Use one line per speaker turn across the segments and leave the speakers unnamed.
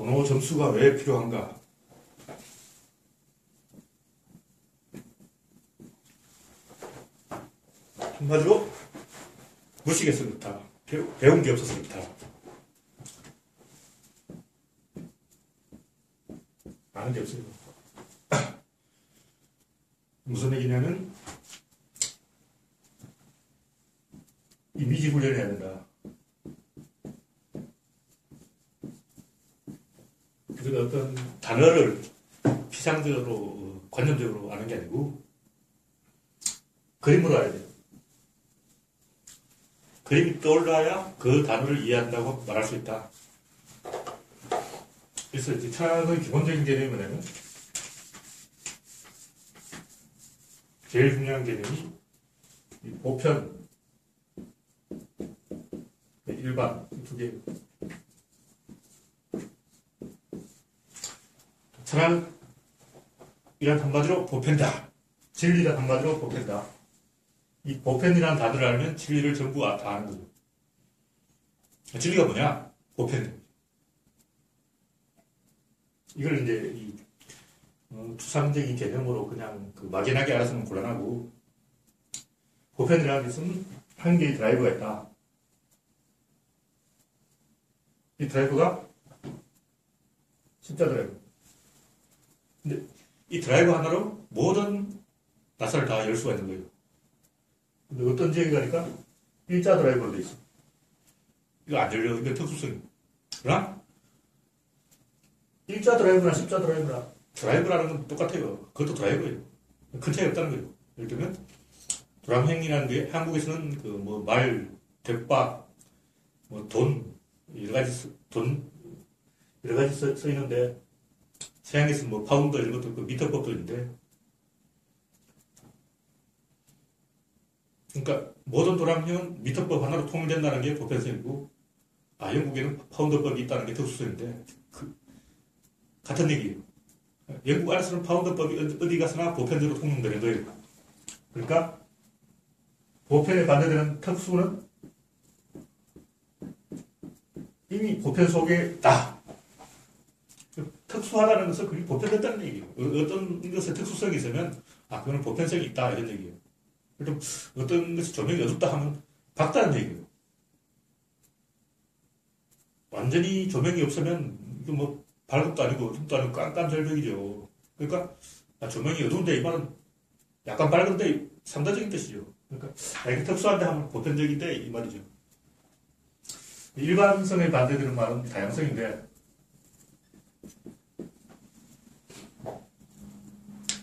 번호 점수가 왜 필요한가? 한마디로 무식해서 그렇다. 배운 게 없어서 그렇다. 아는 게 없어요. 무슨 얘기냐면 이미지 훈련을 해야 된다. 그래서 어떤 단어를 피상적으로 관념적으로 아는 게 아니고 그림으로 알아야 돼요. 그림이 떠올라야 그 단어를 이해한다고 말할 수 있다. 그래서 이제 철학의 기본적인 개념이 뭐냐면 제일 중요한 개념이 보편, 일반 두 개. 철학이란 한마디로 보편다. 진리란 한마디로 보편다. 이 보편이라는 단어를 알면 진리를 전부 다 아는 거죠. 진리가 뭐냐? 보편. 이걸 이제 추상적인 개념으로 그냥 막연하게 알아서는 곤란하고, 보편이라는 것은 한 개의 드라이브가 있다. 이 드라이브가 십자 드라이브. 근데 이 드라이브 하나로 모든 나사를 다 열 수가 있는 거예요. 근데 어떤 지역에 가니까 일자 드라이버로 돼 있어. 이거 안 열려. 이거 특수성이. 그러나 일자 드라이브나 십자 드라이브나 드라이브라는 건 똑같아요. 그것도 드라이브예요. 큰 차이 없다는 거예요. 예를 들면 도랑행이라는 게 한국에서는 말, 대박, 돈 여러 가지 써 있는데 서양에서는 파운드 이런 것도 있고 미터법도 있는데, 그러니까 모든 도랑형은 미터법 하나로 통일된다는 게 보편성이고, 영국에는 파운드법이 있다는 게 특수성인데 같은 얘기예요. 영국 안에서는 파운드법이 어디 가서나 보편적으로 통용되는 거예요. 그러니까 보편에 반대되는 특수는 이미 보편 속에 있다. 특수하다는 것은 그게 보편됐다는 얘기예요. 어떤 것에 특수성이 있으면 그거는 보편성이 있다 이런 얘기예요. 좀 어떤 것이 조명이 어둡다 하면 밝다는 얘기예요. 완전히 조명이 없으면 이거 밝음도 아니고 어둠도 아니고 깜깜절벽이죠. 그러니까 조명이 어두운데 이 말은 약간 밝은데 상대적인 뜻이죠. 그러니까 이게 특수한데 하면 보편적인데 이 말이죠. 일반성에 반대되는 말은 다양성인데,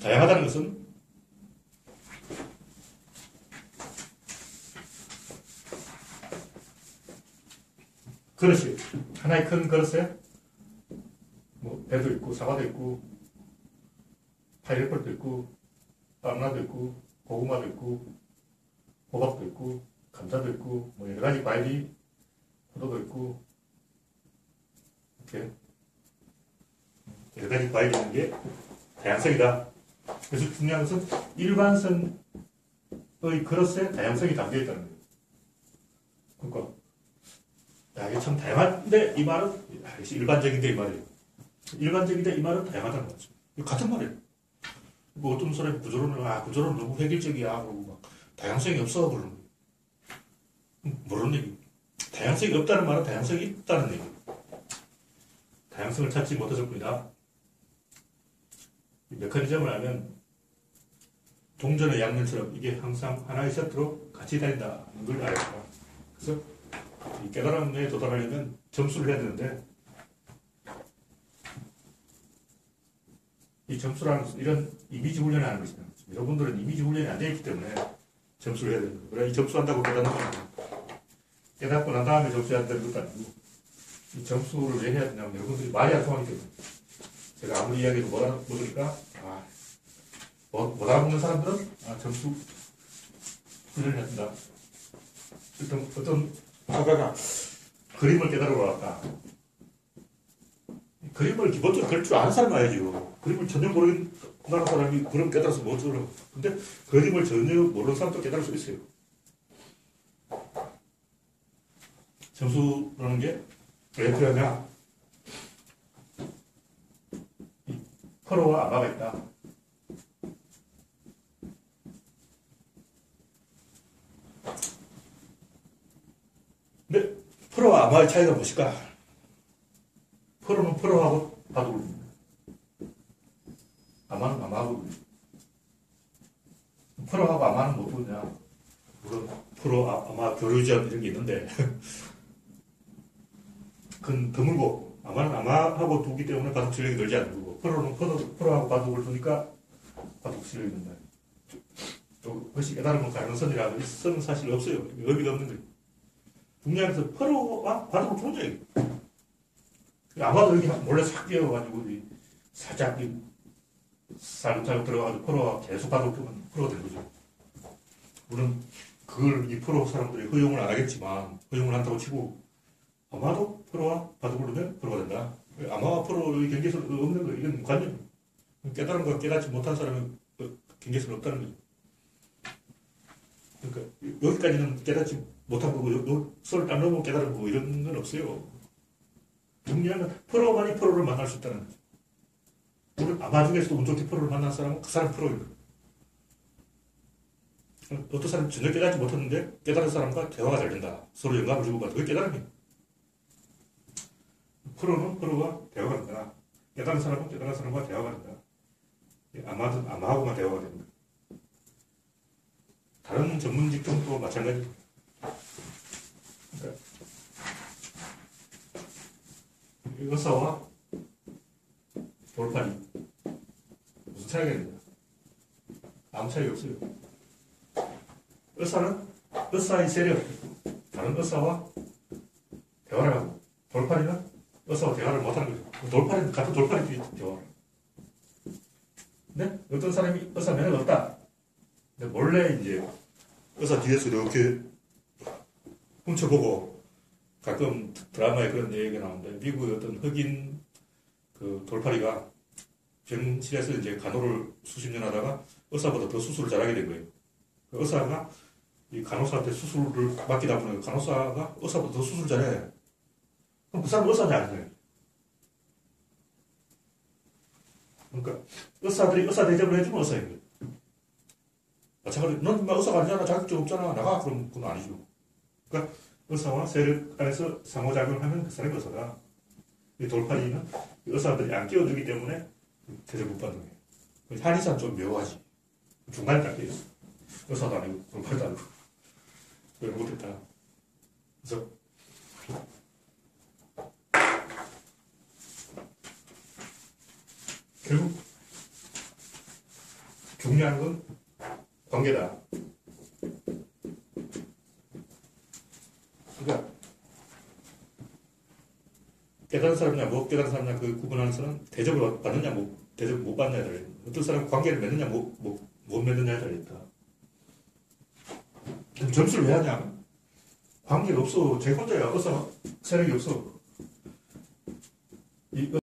다양하다는 것은 그릇이 하나의 큰 그릇에 배도 있고 사과도 있고 파인애플도 있고 바나나도 있고 고구마도 있고 호박도 있고 감자도 있고 여러 가지 과일이 포도도 있고 이렇게 여러 가지 과일이 있는 게 다양성이다. 그래서 중요한 것은 일반성의 그릇에 다양성이 담겨 있다는 거예요. 그러니까 이게 참 다양한데 이 말은 일반적인데 이 말이에요. 일반적인데 이 말은 다양하다는 거죠. 같은 말이에요. 어떤 사람이 구조론은 너무 획일적이야 그러고 막 다양성이 없어 그러는 거예요. 모르는 얘기. 다양성이 없다는 말은 다양성이 있다는 얘기예요. 다양성을 찾지 못했을 뿐이다. 이 메커니즘을 알면 동전의 양면처럼 이게 항상 하나의 세트로 같이 다닌다는 걸 알아요. 그래서 이 깨달음에 도달하려면 점수를 해야 되는데, 이 점수라는 것은 이런 이미지 훈련을 하는 것입니다. 여러분들은 이미지 훈련이 안 되어 있기 때문에 점수를 해야 됩니다. 그래, 이 점수한다고 깨닫는 건 아니에요. 깨닫고 난 다음에 점수해야 되는 것도 아니고, 이 점수를 왜 해야 되냐면 여러분들이 말이 안 통하기 때문에. 제가 아무리 이야기해도 못 알아보니까, 못 알아보는 사람들은 점수 훈련을 해야 된다. 어떤 화가가 그림을 깨달으러 왔다. 그림을 기본적으로 그릴 줄 아는 사람 와야죠. 그림을 전혀 모르는 사람이 그림 깨달아서 못 들어. 근데 그림을 전혀 모르는 사람도 깨달을 수 있어요. 점수라는 게 왜 필요하냐? 프로와 아마가 있다. 근데 프로와 아마의 차이가 무엇일까? 프로는 프로하고 바둑을 둡니다. 아마는 아마하고 둡니다. 프로하고 아마는 못 두냐? 물론 프로, 아마 교류전 이런 게 있는데 그건 드물고, 아마는 아마하고 두기 때문에 바둑 실력이 늘지 않는 거고, 프로는 프로하고 바둑을 두니까 바둑 실력이 는다. 그것이 깨달음을 가능성이라 있으면 사실 없어요. 의미가 없는 거예요. 중요한 프로와 바둑을 두는 거예요. 아마도 이렇게 몰래 싹 뛰어가지고 살짝 살짝 들어가가지고 프로와 계속 바둑 두면 프로가 된 거죠. 물론 그걸 이 프로 사람들이 허용을 안 하겠지만, 허용을 한다고 치고 아마도 프로와 바둑을 두면 프로가 된다. 아마와 프로의 경계선 없는 거예요. 이건 관념이에요. 깨달은 거 깨닫지 못한 사람은 경계선 없다는 거죠. 그러니까 여기까지는 깨닫지 못한 거고, 손을 딱 넘으면 깨달은 거고, 이런 건 없어요. 중요한 건 프로만이 프로를 만날 수 있다는 거죠. 우리 아마 중에서도 운 좋게 프로를 만난 사람은 그 사람 프로예요. 어떤 사람이 전혀 깨닫지 못했는데 깨달은 사람과 대화가 잘 된다. 서로 영감을 주고받아. 그게 깨달음이에요. 프로는 프로와 대화가 된다. 깨달은 사람은 깨달은 사람과 대화가 된다. 아마도 아마하고만 대화가 됩니다. 다른 전문 직종도 마찬가지입니다. 그러니까 의사와 돌팔이 무슨 차이가 있냐? 아무 차이가 없어요. 의사의 세력, 다른 의사와 대화를 하고, 돌팔이는 의사와 대화를 못하는 거죠. 돌팔이는 같은 돌팔이끼리 대화를. 근데 어떤 사람이 의사 면허가 없다. 근데 몰래 이제 의사 뒤에서 이렇게 훔쳐보고, 가끔 드라마에 그런 얘기가 나오는데, 미국의 어떤 흑인 그 돌팔이가 병실에서 이제 간호를 수십 년 하다가 의사보다 더 수술을 잘하게 된 거예요. 그 의사가 이 간호사한테 수술을 맡기다 보니까 간호사가 의사보다 더 수술을 잘해. 그럼 그 사람은 의사냐 아니냐. 그러니까 의사들이 의사 대접을 해주면 의사인 거예요. 마찬가지로 넌 의사가 아니잖아, 자격증 없잖아, 나가. 그럼 그건 아니죠. 그러니까 의사와 세력 안에서 상호작용을 하면 그 사람이 의사다. 이 돌팔이는 의사들이 안 끼워주기 때문에 대접 못 받는 거예요. 한의사는 좀 묘하지. 중간에 딱 끼어있어. 의사도 아니고 돌팔이도 아니고. 왜 못했다. 그래서 결국 중요한 건 관계다. 그러니까 깨달은 사람이냐 못 깨달은 사람이냐 그 구분하는 사람은 대접을 받느냐 대접을 못 받느냐에 달려있다. 어떤 사람은 관계를 맺느냐 못 맺느냐에 달려있다. 그럼 점수를 왜 하냐? 관계가 없어. 제 혼자야. 의사 세력이 없어. 이